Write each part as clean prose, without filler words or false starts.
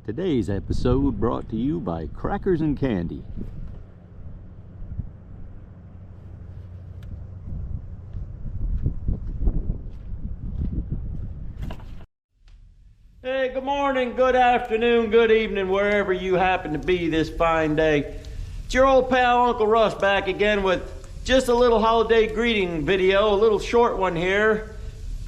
Today's episode brought to you by Crackers and Candy. Hey, good morning, good afternoon, good evening, wherever you happen to be this fine day. It's your old pal Uncle Russ back again with just a little holiday greeting video, a little short one here.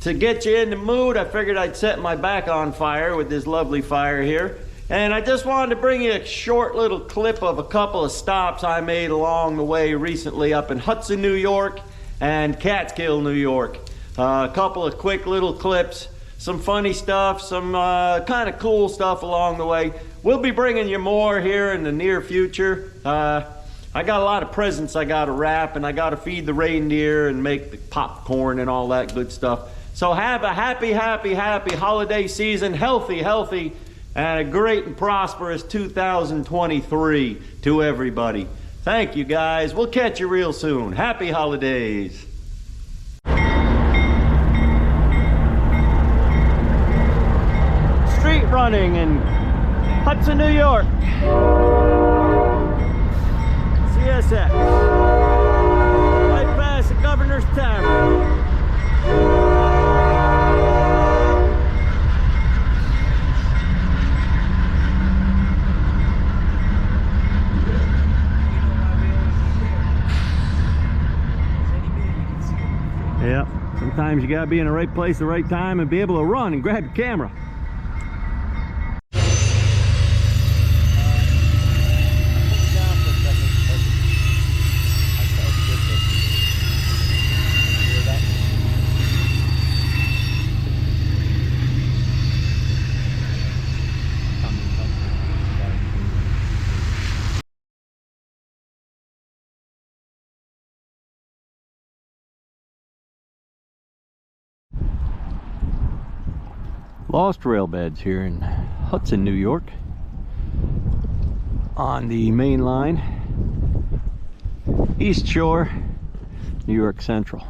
To get you in the mood, I figured I'd set my back on fire with this lovely fire here. And I just wanted to bring you a short little clip of a couple of stops I made along the way recently up in Hudson, New York and Catskill, New York. A couple of quick little clips, some funny stuff, some kind of cool stuff along the way. We'll be bringing you more here in the near future. I got a lot of presents I got to wrap, and I got to feed the reindeer and make the popcorn and all that good stuff. So have a happy holiday season, healthy, and a great and prosperous 2023 to everybody. Thank you, guys. We'll catch you real soon. Happy holidays. Street running in Hudson, New York. CSX. Right past the Governor's Tavern. Yeah, sometimes you gotta be in the right place at the right time and be able to run and grab your camera. Lost rail beds here in Hudson, New York, on the main line, East Shore, New York Central,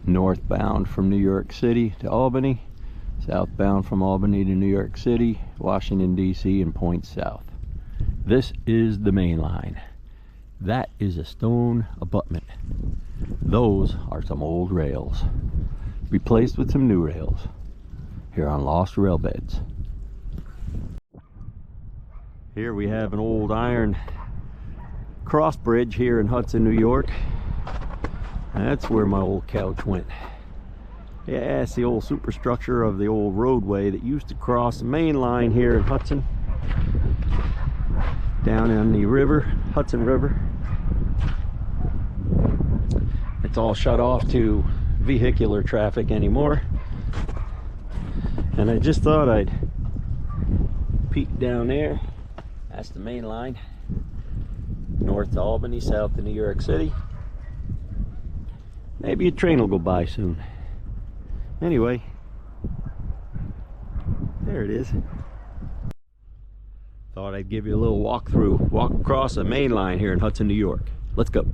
northbound from New York City to Albany, southbound from Albany to New York City, Washington DC, and points south. This is the main line. That is a stone abutment. Those are some old rails replaced with some new rails here on Lost Rail Beds. Here we have an old iron cross bridge here in Hudson, New York. That's where my old couch went. Yeah, it's the old superstructure of the old roadway that used to cross the main line here in Hudson, down in the river, Hudson River. It's all shut off to vehicular traffic anymore. And I just thought I'd peek down there. That's the main line. North to Albany, south to New York City. Maybe a train will go by soon. Anyway, there it is. Thought I'd give you a little walk across the main line here in Hudson, New York. Let's go.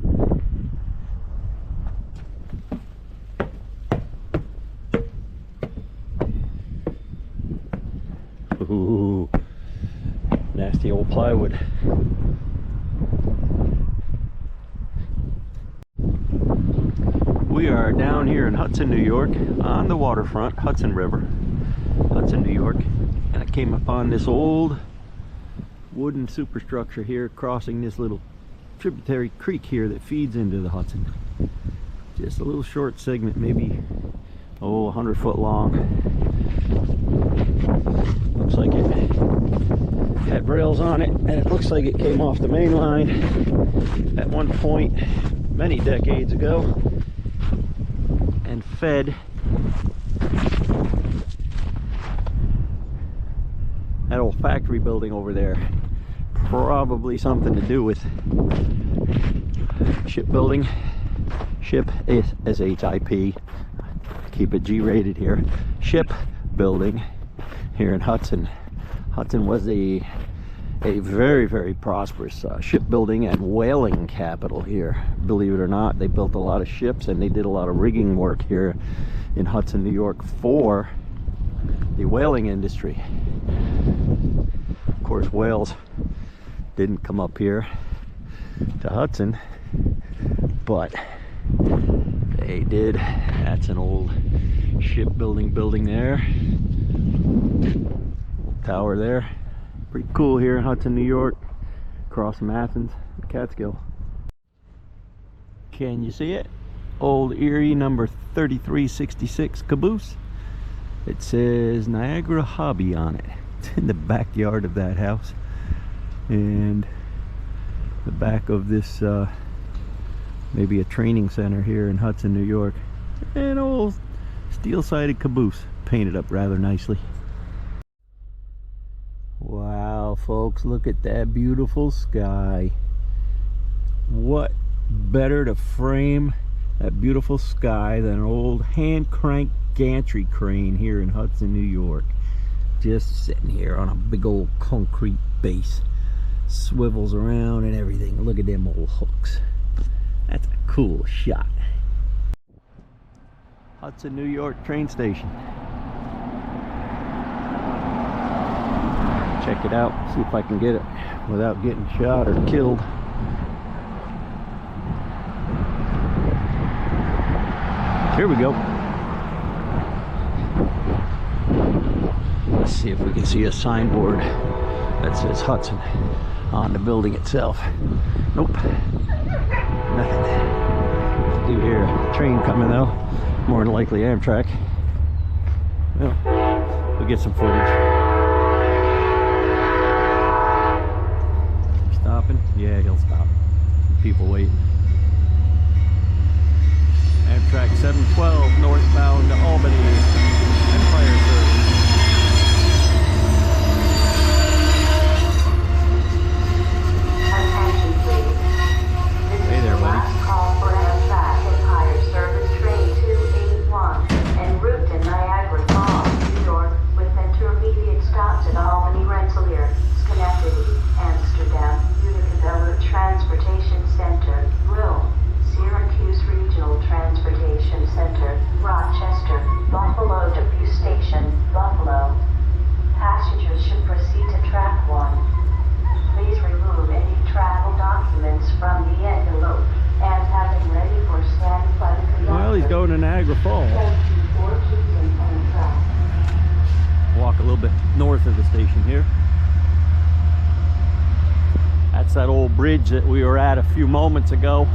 Ooh, nasty old plywood. We are down here in Hudson, New York, on the waterfront, Hudson River, Hudson, New York, and I came upon this old wooden superstructure here crossing this little tributary creek here that feeds into the Hudson. Just a little short segment, maybe 100 foot long. Looks like it had rails on it, and it looks like it came off the main line at one point many decades ago and fed that old factory building over there. Probably something to do with shipbuilding. Ship is S-H-I-P. Keep it G-rated here. Shipbuilding here in Hudson. Hudson was a very prosperous shipbuilding and whaling capital here. Believe it or not, they built a lot of ships and they did a lot of rigging work here in Hudson, New York for the whaling industry. course, whales didn't come up here to Hudson, but they did. That's an old shipbuilding building there. Old tower there. Pretty cool here in Hudson, New York, across from Athens and Catskill. Can you see it? Old Erie number 3366 caboose. It says Niagara Hobby on it. It's in the backyard of that house, and the back of this maybe a training center here in Hudson, New York. An old steel-sided caboose, painted up rather nicely. Wow, folks, look at that beautiful sky. What better to frame that beautiful sky than an old hand-cranked gantry crane here in Hudson, New York. Just sitting here on a big old concrete base. Swivels around and everything. Look at them old hooks. That's a cool shot. Hudson, New York train station. Check it out, see if I can get it without getting shot or killed. Here we go. Let's see if we can see a signboard that says Hudson on the building itself. Nope. Nothing. I do hear a train coming though. More than likely Amtrak. Well, we'll get some footage. Stopping? Yeah, he'll stop. People waiting. Amtrak 712 northbound to Albany. Empire service. Attention please. This Hey is there, the buddy. last call for Amtrak Empire Service Train 281 en route to Niagara Falls, New York, with intermediate stops at Albany, Rensselaer, Schenectady, Amsterdam, Utica Transportation Center, Rome, Syracuse Regional Transportation Center, Rochester, Buffalo Depot Station, Buffalo. Passengers should proceed to track 1. Please remove any travel documents from the envelope and have them ready for scanning by the conductor. Well, he's going to Niagara Falls. Thank you for keeping on track. Walk a little bit north of the station here. That's that old bridge that we were at a few moments ago.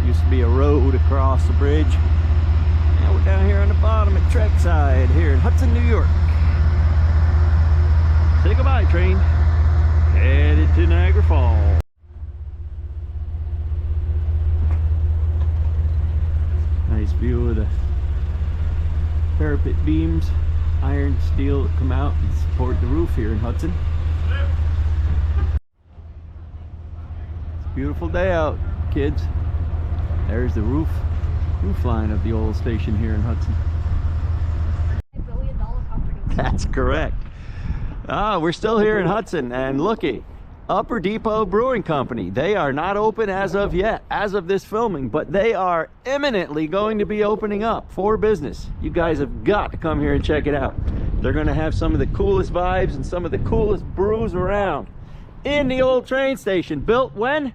Used to be a road across the bridge. Now we're down here on the bottom at Trackside here in Hudson, New York. Say goodbye, train. Headed to Niagara Falls. Nice view of the parapet beams, iron steel that come out and support the roof here in Hudson. It's a beautiful day out, kids. There's the roof line of the old station here in Hudson. $1 billion company. That's correct. We're still here in Hudson, and looky, Upper Depot Brewing Company. They are not open as of yet, as of this filming, but they are imminently going to be opening up for business. You guys have got to come here and check it out. They're going to have some of the coolest vibes and some of the coolest brews around in the old train station. Built when?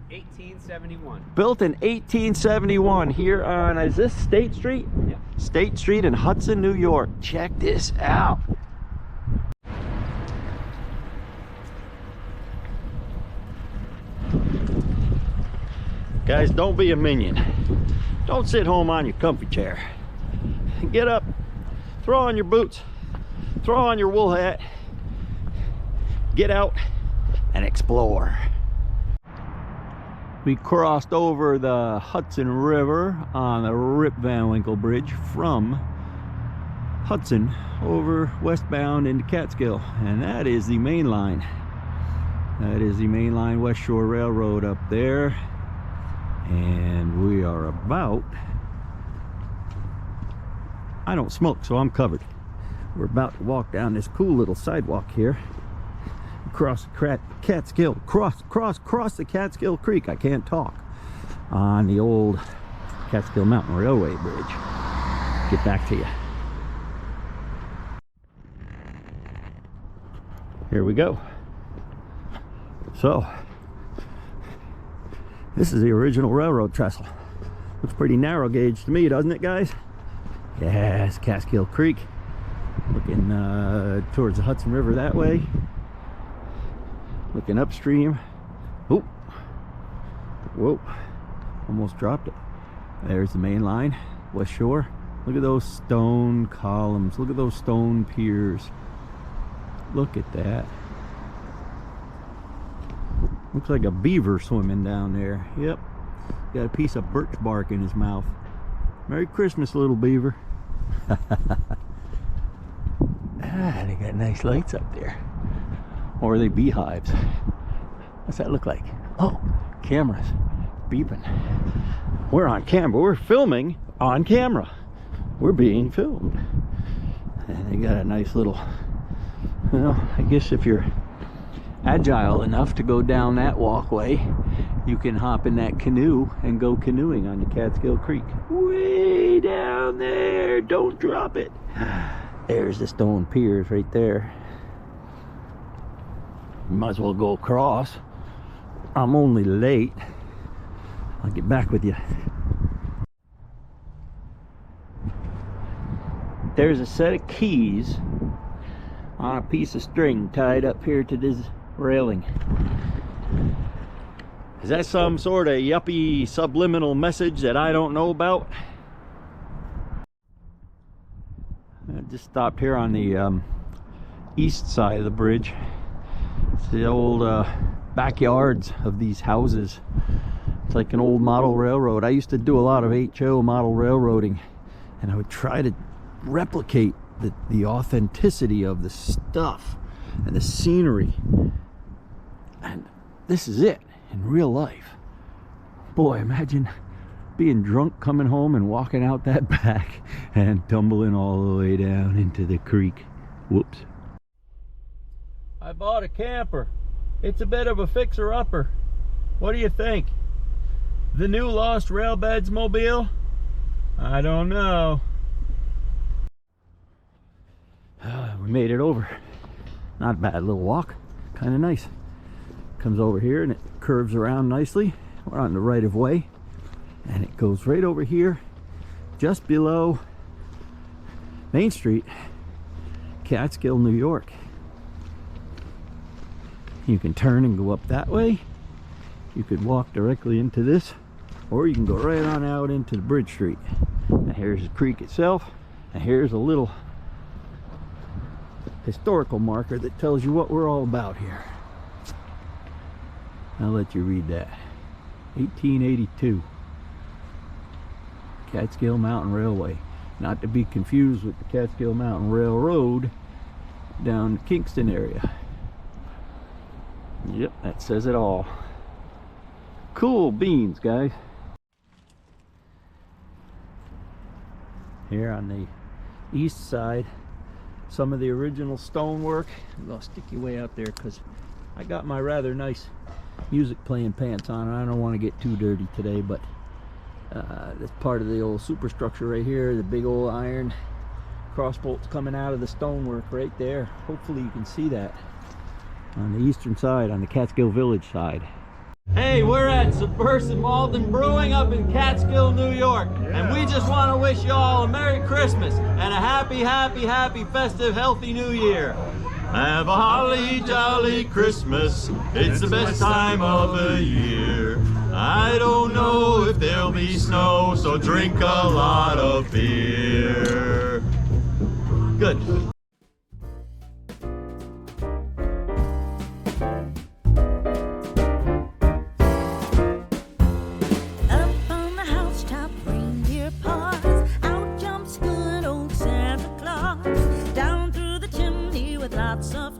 1871. Built in 1871 here on, is this State Street? Yeah. State Street in Hudson, New York. Check this out. Guys, don't be a minion. Don't sit home on your comfy chair. Get up, throw on your boots, throw on your wool hat, get out and explore. We crossed over the Hudson River on the Rip Van Winkle Bridge from Hudson over westbound into Catskill, and that is the main line. That is the main line West Shore Railroad up there, and we are about, I don't smoke so I'm covered. We're about to walk down this cool little sidewalk here, across the Catskill, cross the Catskill Creek. I can't talk. On the old Catskill Mountain Railway Bridge. Get back to you. Here we go. So, this is the original railroad trestle. Looks pretty narrow gauge to me, doesn't it, guys? Yes, Catskill Creek. Looking towards the Hudson River that way. Looking upstream. Oh, whoa, almost dropped it. There's the main line, West Shore. Look at those stone columns. Look at those stone piers. Look at that. Looks like a beaver swimming down there. Yep. Got a piece of birch bark in his mouth. Merry Christmas, little beaver. Ah, they got nice lights up there. Or are they beehives? What's that look like? Oh, cameras beeping. We're on camera. We're filming on camera. We're being filmed. And they got a nice little, well, I guess if you're agile enough to go down that walkway, you can hop in that canoe and go canoeing on the Catskill Creek. Way down there. Don't drop it. There's the stone piers right there. You might as well go across. I'm only late. I'll get back with you. There's a set of keys on a piece of string tied up here to this railing. Is that some sort of yuppie subliminal message that I don't know about? I just stopped here on the east side of the bridge. It's the old backyards of these houses. It's like an old model railroad. I used to do a lot of HO model railroading, and I would try to replicate the authenticity of the stuff and the scenery. And this is it in real life. Boy, imagine being drunk coming home and walking out that back and tumbling all the way down into the creek. Whoops. I bought a camper. It's a bit of a fixer-upper. What do you think? The new Lost Railbeds mobile? I don't know. We made it over. Not a bad little walk. Kind of nice. Comes over here and it curves around nicely. We're on the right of way. And it goes right over here, just below Main Street, Catskill, New York. You can turn and go up that way. You could walk directly into this, or you can go right on out into the Bridge Street. And here's the creek itself, and here's a little historical marker that tells you what we're all about here. I'll let you read that. 1882. Catskill Mountain Railway. Not to be confused with the Catskill Mountain Railroad down the Kingston area. Yep, that says it all. Cool beans, guys. Here on the east side, some of the original stonework. I'm gonna stick you way out there because I got my rather nice music playing pants on, and I don't want to get too dirty today, but that's part of the old superstructure right here, the big old iron cross bolts coming out of the stonework right there. Hopefully you can see that on the eastern side, on the Catskill Village side. Hey, we're at Subversive Malt and Brewing up in Catskill, New York. Yeah. And we just want to wish you all a Merry Christmas and a happy, festive, healthy New Year. Have a holly jolly Christmas. It's the best time of the year. I don't know if there'll be snow, so drink a lot of beer. Good. Up on the housetop, reindeer paws. Out jumps good old Santa Claus. Down through the chimney with lots of